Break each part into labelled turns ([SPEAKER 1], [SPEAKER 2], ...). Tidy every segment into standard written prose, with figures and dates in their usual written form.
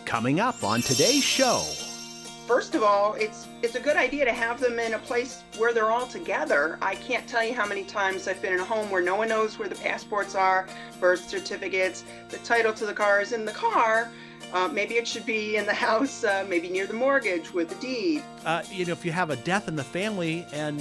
[SPEAKER 1] Coming up on today's show.
[SPEAKER 2] First of all, it's a good idea to have them in a place where they're all together. I can't tell you how many times I've been in a home where no one knows where the passports are, birth certificates, the title to the car is in the car. Maybe it should be in the house, maybe near the mortgage with the deed.
[SPEAKER 1] If you have a death in the family and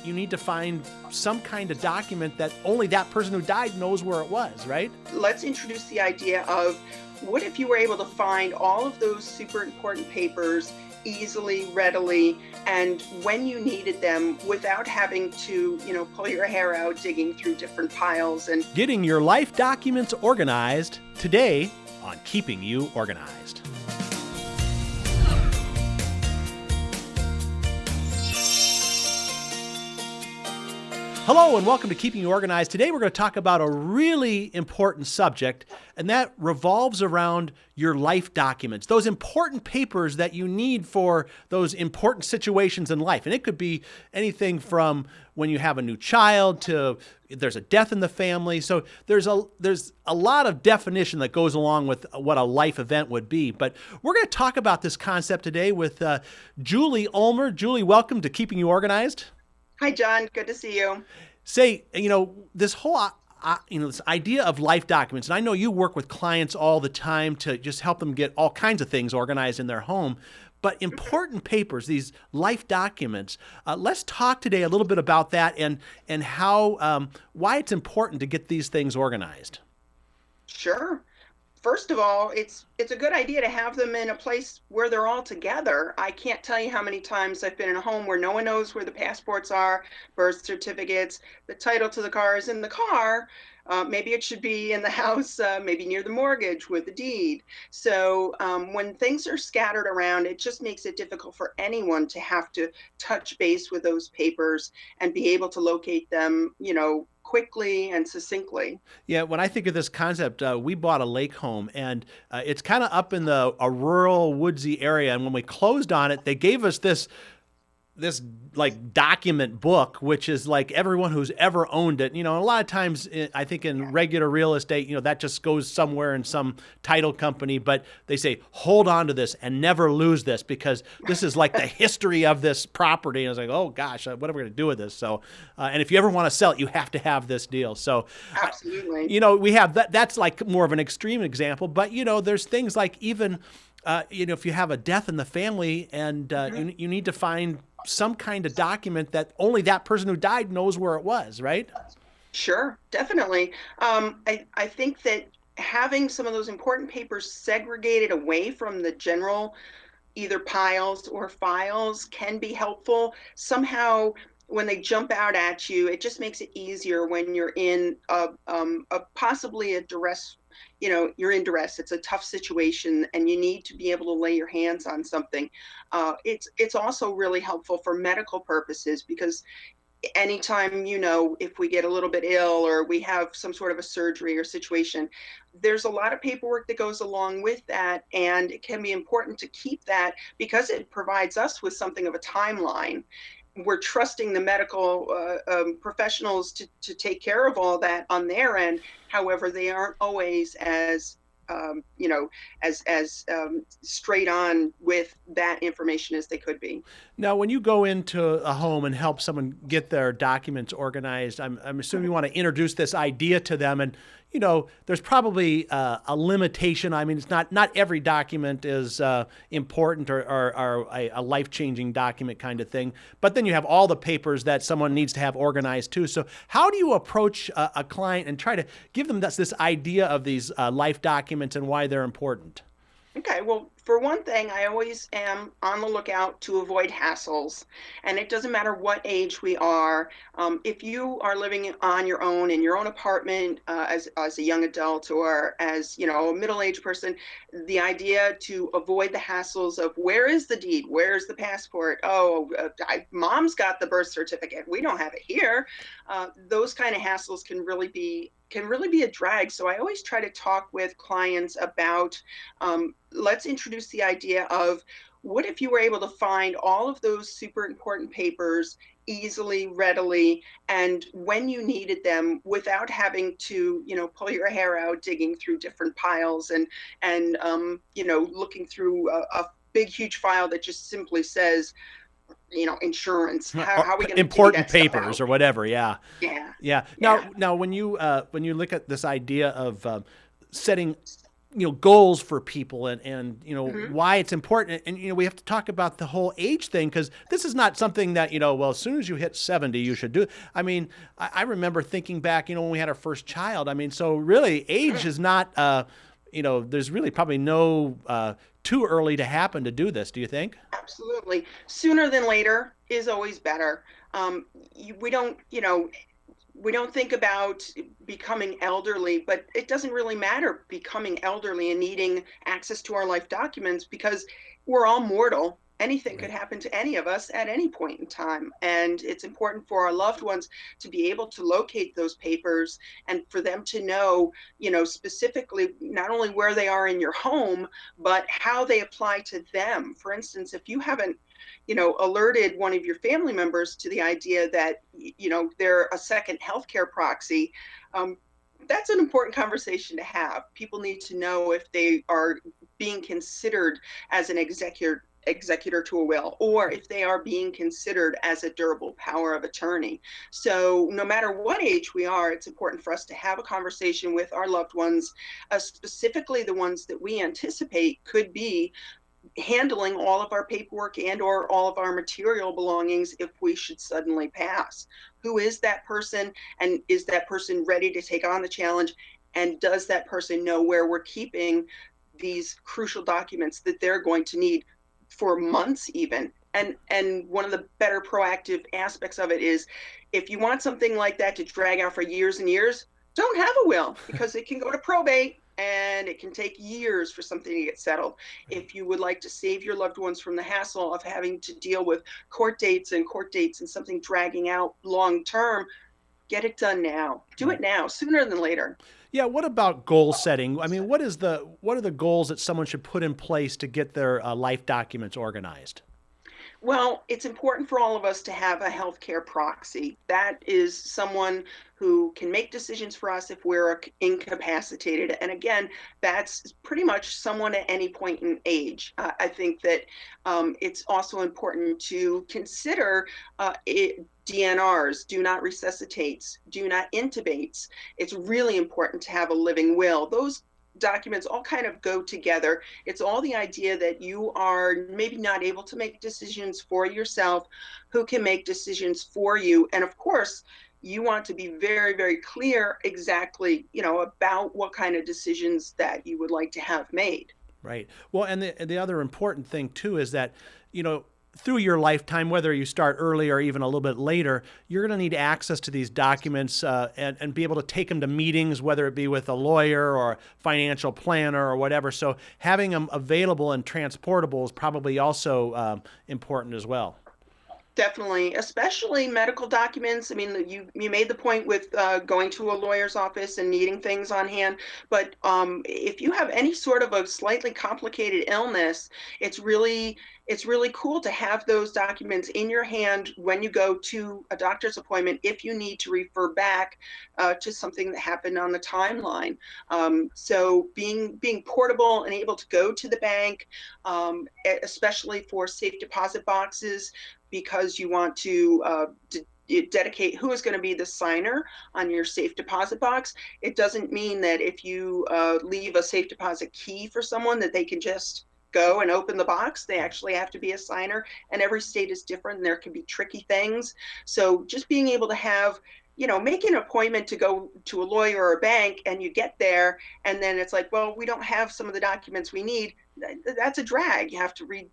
[SPEAKER 1] you need to find some kind of document that only that person who died knows where it was, right?
[SPEAKER 2] Let's introduce the idea of what if you were able to find all of those super important papers easily, readily, and when you needed them without having to, pull your hair out digging through different piles and
[SPEAKER 1] Getting your life documents organized today on Keeping You Organized. Hello and welcome to Keeping You Organized. Today we're going to talk about a really important subject, and that revolves around your life documents, those important papers that you need for those important situations in life. And it could be anything from when you have a new child to there's a death in the family. So there's a lot of definition that goes along with what a life event would be. But we're going to talk about this concept today with Julie Ulmer. Julie, welcome to Keeping You Organized.
[SPEAKER 2] Hi, John. Good to see you.
[SPEAKER 1] Say, this whole, this idea of life documents, and I know you work with clients all the time to just help them get all kinds of things organized in their home, but important papers, these life documents, let's talk today a little bit about that and how, why it's important to get these things organized.
[SPEAKER 2] Sure. First of all, it's a good idea to have them in a place where they're all together. I can't tell you how many times I've been in a home where no one knows where the passports are, birth certificates, the title to the car is in the car. Maybe it should be in the house, maybe near the mortgage with the deed. So when things are scattered around, it just makes it difficult for anyone to have to touch base with those papers and be able to locate them, quickly and succinctly.
[SPEAKER 1] Yeah, when I think of this concept, we bought a lake home, and it's kind of up in a rural, woodsy area. And when we closed on it, they gave us this like document book, which is like everyone who's ever owned it. A lot of times I think in regular real estate, that just goes somewhere in some title company, but they say, hold on to this and never lose this because this is like the history of this property. And I was like, oh gosh, what are we going to do with this? So, and if you ever want to sell it, you have to have this deal. So
[SPEAKER 2] absolutely,
[SPEAKER 1] we have that's like more of an extreme example, but there's things like even, if you have a death in the family and you need to find some kind of document that only that person who died knows where it was, right?
[SPEAKER 2] Sure, definitely. I think that having some of those important papers segregated away from the general either piles or files can be helpful. Somehow, when they jump out at you, it just makes it easier when you're in a possibly a duress. You're in duress. It's a tough situation, and you need to be able to lay your hands on something. It's also really helpful for medical purposes because anytime, if we get a little bit ill or we have some sort of a surgery or situation, there's a lot of paperwork that goes along with that, and it can be important to keep that because it provides us with something of a timeline. We're trusting the medical professionals to take care of all that on their end. However, they aren't always as straight on with that information as they could be.
[SPEAKER 1] Now, when you go into a home and help someone get their documents organized, I'm assuming you want to introduce this idea to them, and there's probably a limitation. I mean, it's not every document is important or a life-changing document kind of thing. But then you have all the papers that someone needs to have organized too. So how do you approach a client and try to give them this idea of these life documents and why they're important?
[SPEAKER 2] Okay, well, for one thing, I always am on the lookout to avoid hassles. And it doesn't matter what age we are. If you are living on your own in your own apartment as a young adult or as, a middle-aged person, the idea to avoid the hassles of where is the deed? Where's the passport? Oh, mom's got the birth certificate. We don't have it here. Those kind of hassles can really be a drag. So I always try to talk with clients about let's introduce the idea of What if you were able to find all of those super important papers easily, readily, and when you needed them without having to, pull your hair out digging through different piles and looking through a big, huge file that just simply says, insurance. How are we going to dig
[SPEAKER 1] Important
[SPEAKER 2] that stuff
[SPEAKER 1] papers
[SPEAKER 2] out?
[SPEAKER 1] or whatever. Yeah.
[SPEAKER 2] Yeah.
[SPEAKER 1] Yeah.
[SPEAKER 2] Yeah.
[SPEAKER 1] Now, when you look at this idea of setting, goals for people and
[SPEAKER 2] Hmm.
[SPEAKER 1] why it's important, and we have to talk about the whole age thing because this is not something that well, as soon as you hit 70, you should do. I mean, I remember thinking back, when we had our first child. I mean, so really, age is not. There's really probably no too early to happen to do this. Do you think?
[SPEAKER 2] Absolutely. Sooner than later is always better. Um, we don't think about becoming elderly, but it doesn't really matter becoming elderly and needing access to our life documents because we're all mortal. Anything could
[SPEAKER 1] Right.
[SPEAKER 2] happen to any of us at any point in time. And it's important for our loved ones to be able to locate those papers and for them to know, specifically not only where they are in your home, but how they apply to them. For instance, if you haven't alerted one of your family members to the idea that they're a second healthcare proxy, um, that's an important conversation to have. People need to know if they are being considered as an executor to a will, or if they are being considered as a durable power of attorney. So no matter what age we are, it's important for us to have a conversation with our loved ones, specifically the ones that we anticipate could be handling all of our paperwork and or all of our material belongings if we should suddenly pass. Who is that person, and is that person ready to take on the challenge, and does that person know where we're keeping these crucial documents that they're going to need for months even. And one of the better proactive aspects of it is, if you want something like that to drag out for years and years, don't have a will, because it can go to probate and it can take years for something to get settled.
[SPEAKER 1] Right.
[SPEAKER 2] If you would like to save your loved ones from the hassle of having to deal with court dates and something dragging out long term, get it done now. Do it
[SPEAKER 1] Right.
[SPEAKER 2] now, sooner than later.
[SPEAKER 1] Yeah. What about goal setting? I mean, what are the goals that someone should put in place to get their life documents organized?
[SPEAKER 2] Well, it's important for all of us to have a healthcare proxy. That is someone who can make decisions for us if we're incapacitated. And again, that's pretty much someone at any point in age. I think that it's also important to consider DNRs, do not resuscitates, do not intubates. It's really important to have a living will. Those documents all kind of go together. It's all the idea that you are maybe not able to make decisions for yourself, who can make decisions for you. And of course, you want to be very, very clear exactly, about what kind of decisions that you would like to have made.
[SPEAKER 1] Right. Well, and the other important thing too is that, you know, through your lifetime, whether you start early or even a little bit later, you're going to need access to these documents and be able to take them to meetings, whether it be with a lawyer or a financial planner or whatever. So having them available and transportable is probably also important as well.
[SPEAKER 2] Definitely, especially medical documents. I mean, you made the point with going to a lawyer's office and needing things on hand, but if you have any sort of a slightly complicated illness, it's really cool to have those documents in your hand when you go to a doctor's appointment if you need to refer back to something that happened on the timeline. So being portable and able to go to the bank, especially for safe deposit boxes, because you want to dedicate who is going to be the signer on your safe deposit box. It doesn't mean that if you leave a safe deposit key for someone that they can just go and open the box. They actually have to be a signer, and every state is different, and there can be tricky things. So just being able to have, make an appointment to go to a lawyer or a bank, and you get there, and then it's like, well, we don't have some of the documents we need. That's a drag. You have to do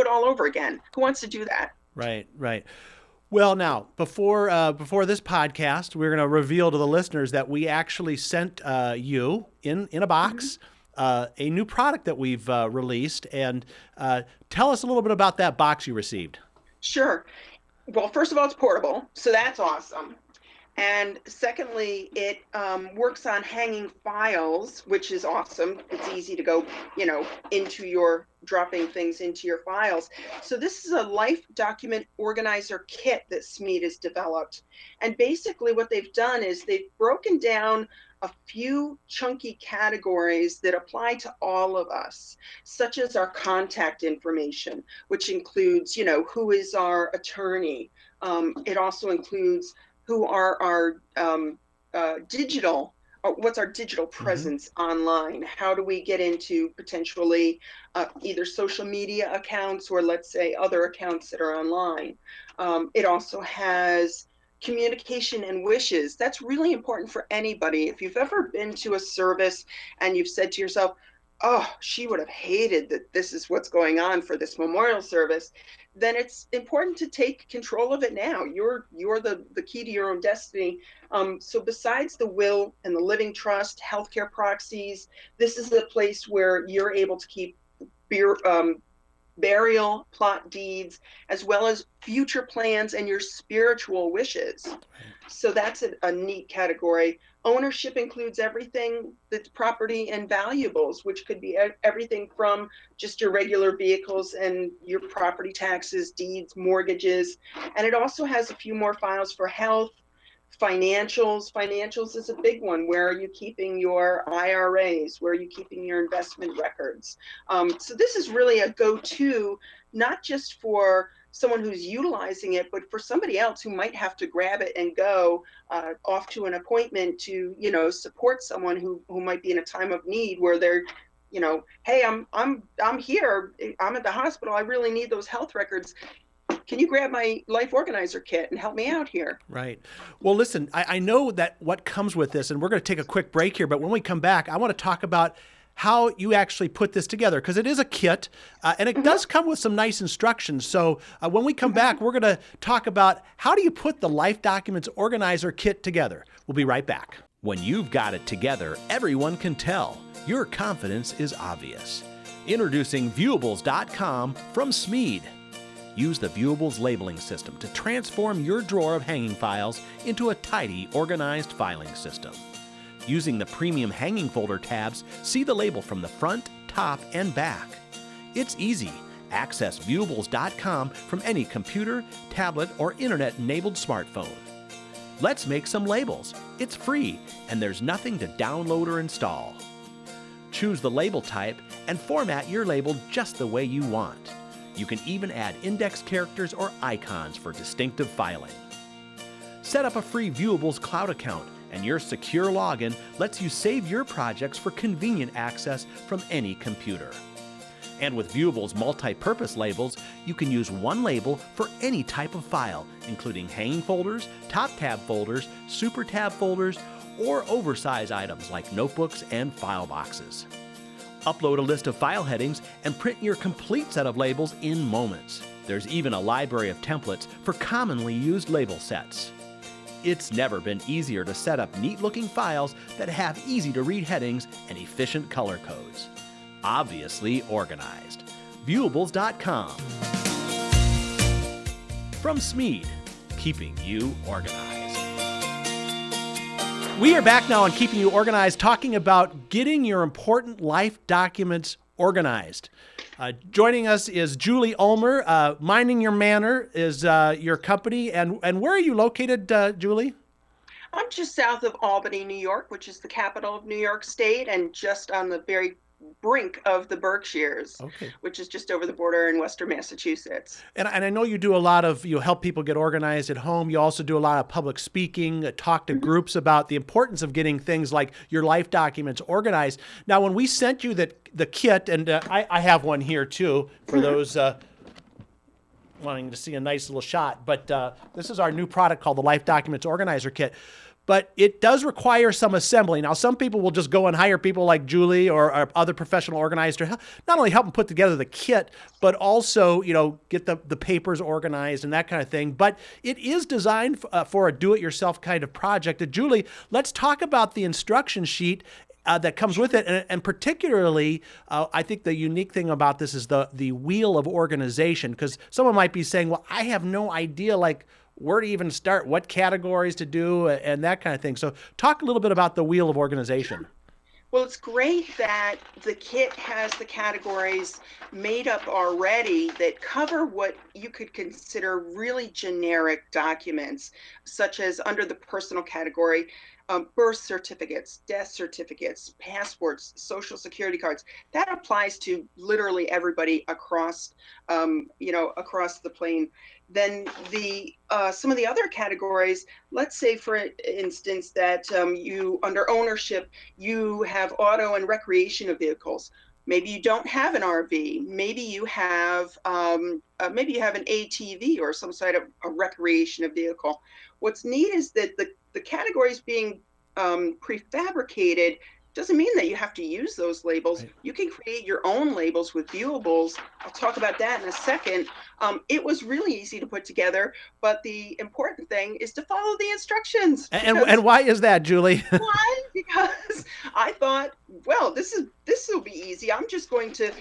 [SPEAKER 2] it all over again. Who wants to do that?
[SPEAKER 1] Right, right. Well, now before this podcast, we're going to reveal to the listeners that we actually sent you in a
[SPEAKER 2] Mhm.
[SPEAKER 1] box a new product that we've released, and tell us a little bit about that box you received.
[SPEAKER 2] Sure. Well, first of all, it's portable, so that's awesome. And secondly, it works on hanging files, which is awesome. It's easy to go, into dropping things into your files. So this is a life document organizer kit that Smead has developed. And basically what they've done is they've broken down a few chunky categories that apply to all of us, such as our contact information, which includes, who is our attorney. It also includes who are our digital, what's our digital
[SPEAKER 1] Mm-hmm.
[SPEAKER 2] presence online? How do we get into potentially either social media accounts or, let's say, other accounts that are online? It also has communication and wishes. That's really important for anybody. If you've ever been to a service and you've said to yourself, oh, she would have hated that this is what's going on for this memorial service, then it's important to take control of it now. You're the key to your own destiny. So besides the will and the living trust, healthcare proxies, this is a place where you're able to keep burial plot deeds, as well as future plans and your spiritual wishes. So that's a neat category. Ownership includes everything that's property and valuables, which could be everything from just your regular vehicles and your property taxes, deeds, mortgages. And it also has a few more files for health, financials is a big one. Where are you keeping your IRAs? Where are you keeping your investment records? So this is really a go-to, not just for someone who's utilizing it, but for somebody else who might have to grab it and go off to an appointment to, support someone who might be in a time of need, where they're, hey, I'm here, I'm at the hospital, I really need those health records. Can you grab my life organizer kit and help me out here?
[SPEAKER 1] Right. Well, listen, I know that what comes with this, and we're going to take a quick break here, but when we come back, I want to talk about how you actually put this together, because it is a kit, and it does come with some nice instructions. So when we come back, we're going to talk about how do you put the Life Documents Organizer kit together. We'll be right back. When you've got it together, everyone can tell. Your confidence is obvious. Introducing Viewables.com from Smead. Use the Viewables labeling system to transform your drawer of hanging files into a tidy, organized filing system. Using the premium hanging folder tabs, see the label from the front, top, and back. It's easy. Access Viewables.com from any computer, tablet, or internet-enabled smartphone. Let's make some labels. It's free, and there's nothing to download or install. Choose the label type and format your label just the way you want. You can even add index characters or icons for distinctive filing. Set up a free Viewables cloud account, and your secure login lets you save your projects for convenient access from any computer. And with Viewables multi-purpose labels, you can use one label for any type of file, including hanging folders, top tab folders, super tab folders, or oversize items like notebooks and file boxes. Upload a list of file headings and print your complete set of labels in moments. There's even a library of templates for commonly used label sets. It's never been easier to set up neat-looking files that have easy-to-read headings and efficient color codes. Obviously organized. Viewables.com. From Smead, keeping you organized. We are back now on Keeping You Organized, talking about getting your important life documents organized. Joining us is Julie Ulmer. Minding Your Manor is your company. And where are you located, Julie?
[SPEAKER 2] I'm just south of Albany, New York, which is the capital of New York State, and just on the very brink of the Berkshires,
[SPEAKER 1] Okay.
[SPEAKER 2] which is just over the border in Western Massachusetts.
[SPEAKER 1] And I know you do a lot of, you help people get organized at home. You also do a lot of public speaking, talk to groups about the importance of getting things like your life documents organized. Now, when we sent you the kit, and I have one here too, for those wanting to see a nice little shot, but this is our new product called the Life Documents Organizer Kit. But it does require some assembly. Now, some people will just go and hire people like Julie or other professional organizers to not only help them put together the kit, but also, get the papers organized and that kind of thing. But it is designed for a do-it-yourself kind of project. Julie, let's talk about the instruction sheet that comes with it. And particularly, I think the unique thing about this is the wheel of organization, because someone might be saying, well, I have no idea, where to even start, what categories to do, and that kind of thing. So talk a little bit about the wheel of organization.
[SPEAKER 2] Well, it's great that the kit has the categories made up already that cover what you could consider really generic documents, such as under the personal category, birth certificates, death certificates, passports, social security cards. That applies to literally everybody across, across the plane. Then the some of the other categories, let's say for instance that you under ownership you have auto and recreation of vehicles. Maybe you don't have an RV. Maybe you have an ATV or some sort of a recreation of vehicle. What's neat is that the categories being prefabricated doesn't mean that you have to use those labels.
[SPEAKER 1] Right.
[SPEAKER 2] You can create your own labels with viewables. I'll talk about that in a second. It was really easy to put together, but the important thing is to follow the instructions.
[SPEAKER 1] And why is that, Julie?
[SPEAKER 2] Why? Because I thought, well, this will be easy. I'm just going to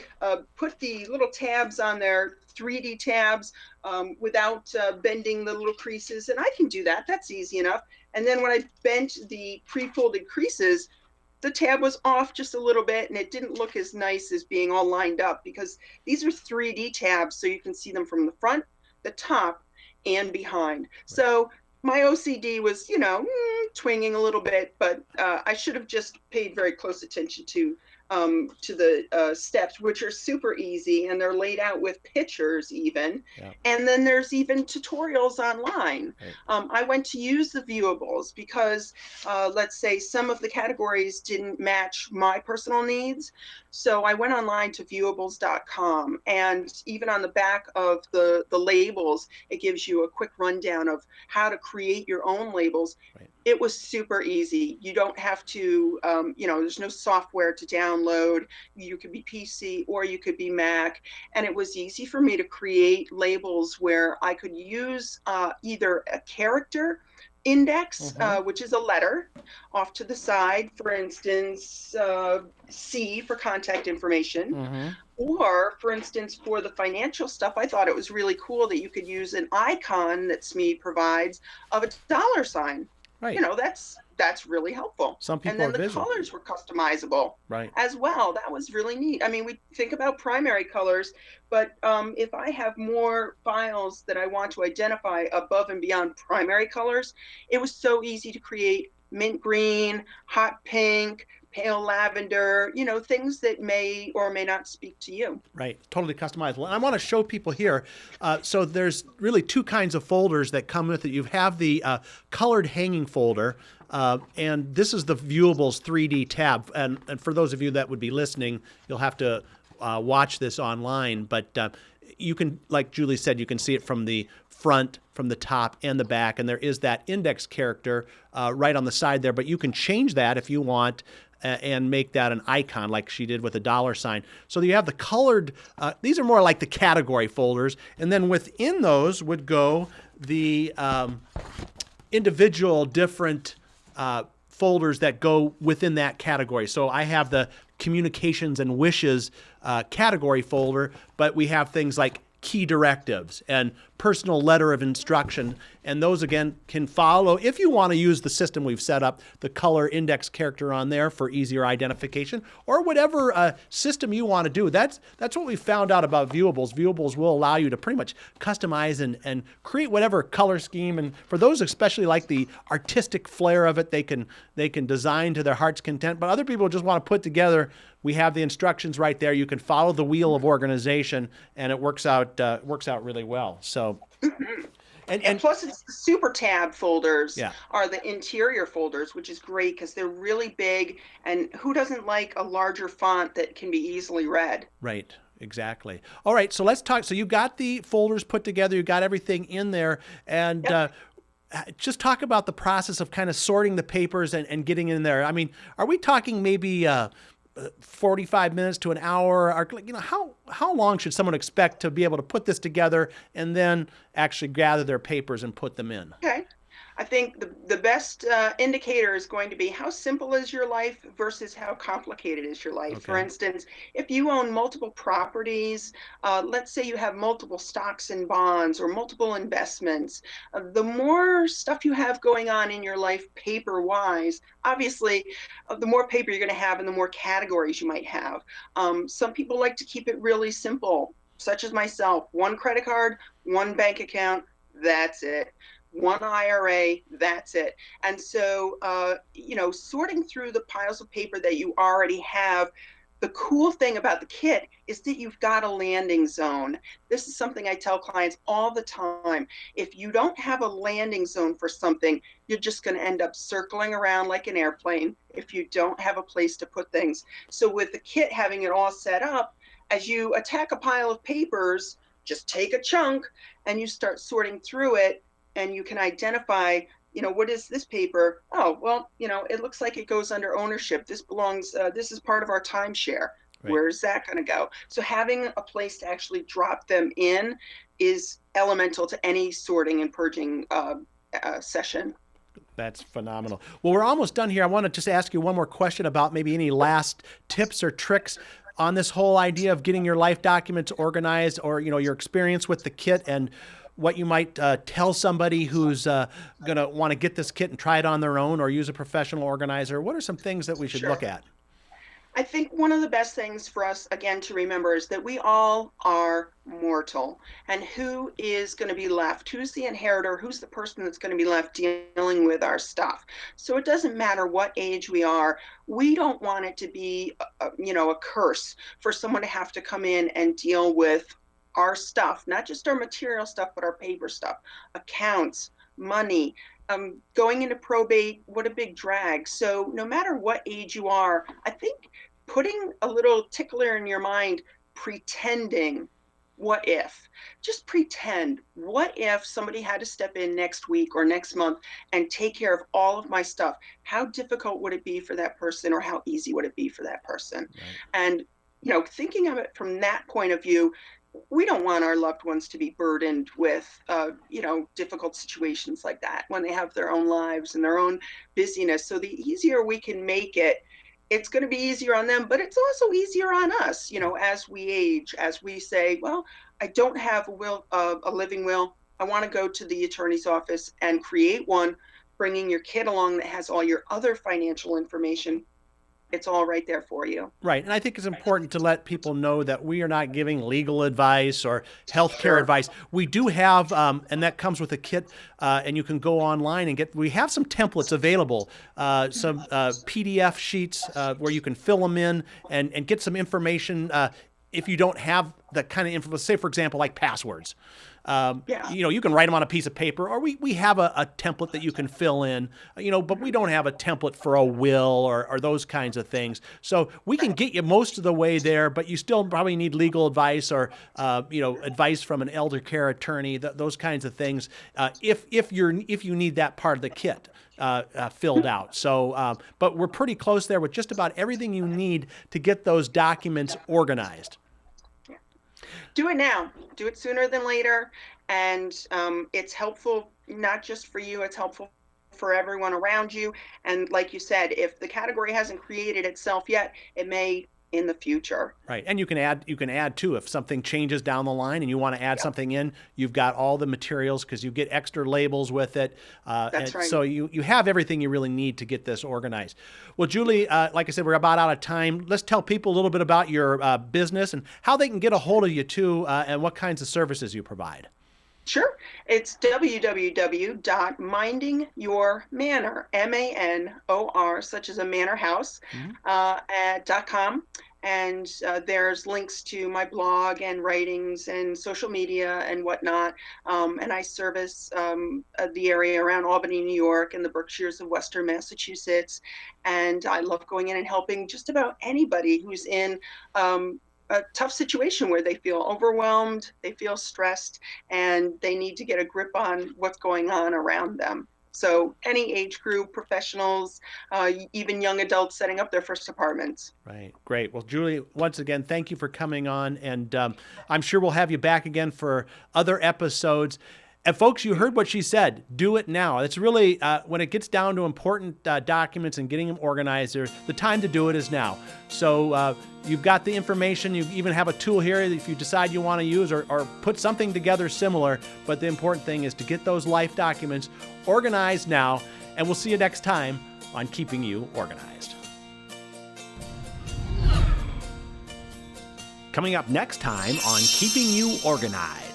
[SPEAKER 2] put the little tabs on there, 3D tabs, without bending the little creases, and I can do that. That's easy enough. And then when I bent the pre-folded creases, the tab was off just a little bit and it didn't look as nice as being all lined up because these are 3D tabs, so you can see them from the front, the top, and behind. Right. So my OCD was, twinging a little bit, but I should have just paid very close attention to the steps, which are super easy, and they're laid out with pictures even. Yeah. And then there's even tutorials online. Right. I went to use the viewables because let's say some of the categories didn't match my personal needs. So I went online to viewables.com, and even on the back of the labels, it gives you a quick rundown of how to create your own labels. Right. It was super easy. You don't have to, there's no software to download. You could be PC or you could be Mac. And it was easy for me to create labels where I could use either a character index, which is a letter off to the side, for instance, C for contact information, or for instance, for the financial stuff, I thought it was really cool that you could use an icon that Smead provides of a dollar sign. Right. That's really helpful.
[SPEAKER 1] Some people
[SPEAKER 2] and then
[SPEAKER 1] are
[SPEAKER 2] the
[SPEAKER 1] visual.
[SPEAKER 2] colors were customizable, right, as well. That was really neat. I mean, we think about primary colors, but if I have more files that I want to identify above and beyond primary colors, it was so easy to create mint green, hot pink, pale lavender, things that may or may not speak to you.
[SPEAKER 1] Right. Totally customizable. And I want to show people here. So there's really two kinds of folders that come with it. You have the colored hanging folder, and this is the Viewables 3D tab. And for those of you that would be listening, you'll have to watch this online. But you can, like Julie said, you can see it from the front, from the top, and the back. And there is that index character right on the side there. But you can change that if you want and make that an icon like she did with a dollar sign. So you have the colored, these are more like the category folders. And then within those would go the individual different folders that go within that category. So I have the communications and wishes category folder, but we have things like key directives and personal letter of instruction. And those, again, can follow, if you want to use the system we've set up, the color index character on there for easier identification, or whatever system you want to do. That's what we found out about Viewables. Viewables will allow you to pretty much customize and create whatever color scheme. And for those especially like the artistic flair of it, they can design to their heart's content. But other people just want to put together, we have the instructions right there. You can follow the wheel of organization, and it works out really well. So.
[SPEAKER 2] And plus, it's the super tab folders are the interior folders, which is great because they're really big. And who doesn't like a larger font that can be easily read?
[SPEAKER 1] Right. Exactly. All right. So let's talk. So you got the folders put together. You got everything in there. And just talk about the process of kind of sorting the papers and getting in there. I mean, are we talking maybe 45 minutes to an hour? Or, how long should someone expect to be able to put this together and then actually gather their papers and put them in?
[SPEAKER 2] Okay. I think the best indicator is going to be how simple is your life versus how complicated is your life. For
[SPEAKER 1] Okay.
[SPEAKER 2] instance, if you own multiple properties, let's say you have multiple stocks and bonds or multiple investments, the more stuff you have going on in your life paper wise, obviously, the more paper you're going to have and the more categories you might have. Some people like to keep it really simple, such as myself: one credit card, one bank account, that's it. One IRA, that's it. And so, sorting through the piles of paper that you already have, the cool thing about the kit is that you've got a landing zone. This is something I tell clients all the time. If you don't have a landing zone for something, you're just going to end up circling around like an airplane if you don't have a place to put things. So, with the kit having it all set up, as you attack a pile of papers, just take a chunk and you start sorting through it, and you can identify, what is this paper? Oh, well, it looks like it goes under ownership. This belongs, this is part of our timeshare.
[SPEAKER 1] Right.
[SPEAKER 2] Where is that going to go? So having a place to actually drop them in is elemental to any sorting and purging session.
[SPEAKER 1] That's phenomenal. Well, we're almost done here. I want to just ask you one more question about maybe any last tips or tricks on this whole idea of getting your life documents organized, or your experience with the kit, and what you might tell somebody who's going to want to get this kit and try it on their own or use a professional organizer. What are some things that we should look
[SPEAKER 2] Sure.
[SPEAKER 1] at?
[SPEAKER 2] I think one of the best things for us, again, to remember is that we all are mortal. And who is going to be left? Who's the inheritor? Who's the person that's going to be left dealing with our stuff? So it doesn't matter what age we are. We don't want it to be, a curse for someone to have to come in and deal with our stuff, not just our material stuff, but our paper stuff, accounts, money. Going into probate, what a big drag. So no matter what age you are, I think putting a little tickler in your mind, pretending, what if? Just pretend. What if somebody had to step in next week or next month and take care of all of my stuff? How difficult would it be for that person, or how easy would it be for that person?
[SPEAKER 1] Right.
[SPEAKER 2] And thinking of it from that point of view, we don't want our loved ones to be burdened with, difficult situations like that when they have their own lives and their own busyness. So the easier we can make it, it's going to be easier on them, but it's also easier on us, as we age, as we say, well, I don't have a living will. I want to go to the attorney's office and create one, bringing your kid along that has all your other financial information. It's all right there for you.
[SPEAKER 1] Right. And I think it's important to let people know that we are not giving legal advice or healthcare
[SPEAKER 2] Sure.
[SPEAKER 1] advice. We do have, and that comes with a kit, and you can go online and we have some templates available, some PDF sheets where you can fill them in and get some information if you don't have the kind of info, say, for example, like passwords.
[SPEAKER 2] Yeah.
[SPEAKER 1] You can write them on a piece of paper, or we have a template that you can fill in, but we don't have a template for a will or those kinds of things. So we can get you most of the way there, but you still probably need legal advice or, advice from an elder care attorney, those kinds of things, if you need that part of the kit filled out. So, but we're pretty close there with just about everything you need to get those documents organized.
[SPEAKER 2] Do it now. Do it sooner than later. And it's helpful not just for you, it's helpful for everyone around you. And like you said, if the category hasn't created itself yet, it may in the future.
[SPEAKER 1] Right. And you can add too, if something changes down the line and you want to add
[SPEAKER 2] Yep.
[SPEAKER 1] something in, you've got all the materials because you get extra labels with it.
[SPEAKER 2] That's right.
[SPEAKER 1] So you have everything you really need to get this organized. Well, Julie, like I said, we're about out of time. Let's tell people a little bit about your business and how they can get a hold of you too, and what kinds of services you provide.
[SPEAKER 2] Sure. It's www.mindingyourmanor, MANOR, such as a manor house,
[SPEAKER 1] Mhm.
[SPEAKER 2] .com. And there's links to my blog and writings and social media and whatnot. And I service the area around Albany, New York, and the Berkshires of Western Massachusetts. And I love going in and helping just about anybody who's in a tough situation where they feel overwhelmed, they feel stressed, and they need to get a grip on what's going on around them. So any age group, professionals, even young adults setting up their first apartments.
[SPEAKER 1] Right. Great. Well, Julie, once again, thank you for coming on. And I'm sure we'll have you back again for other episodes. And folks, you heard what she said. Do it now. It's really, when it gets down to important documents and getting them organized, the time to do it is now. So you've got the information. You even have a tool here if you decide you want to use or put something together similar. But the important thing is to get those life documents organized now. And we'll see you next time on Keeping You Organized. Coming up next time on Keeping You Organized.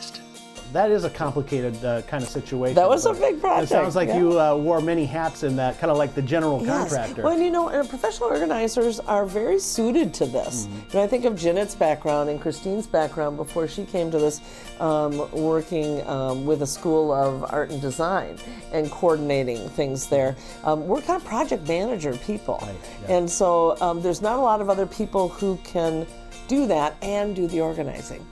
[SPEAKER 1] That is a complicated kind of situation.
[SPEAKER 3] That was a big project.
[SPEAKER 1] It sounds like you wore many hats in that, kind of like the general contractor.
[SPEAKER 3] Well, you know, and professional organizers are very suited to this. And I think of Jeanette's background and Christine's background before she came to this, working with a School of Art and Design and coordinating things there. We're kind of project manager people. Right, and so there's not a lot of other people who can do that and do the organizing.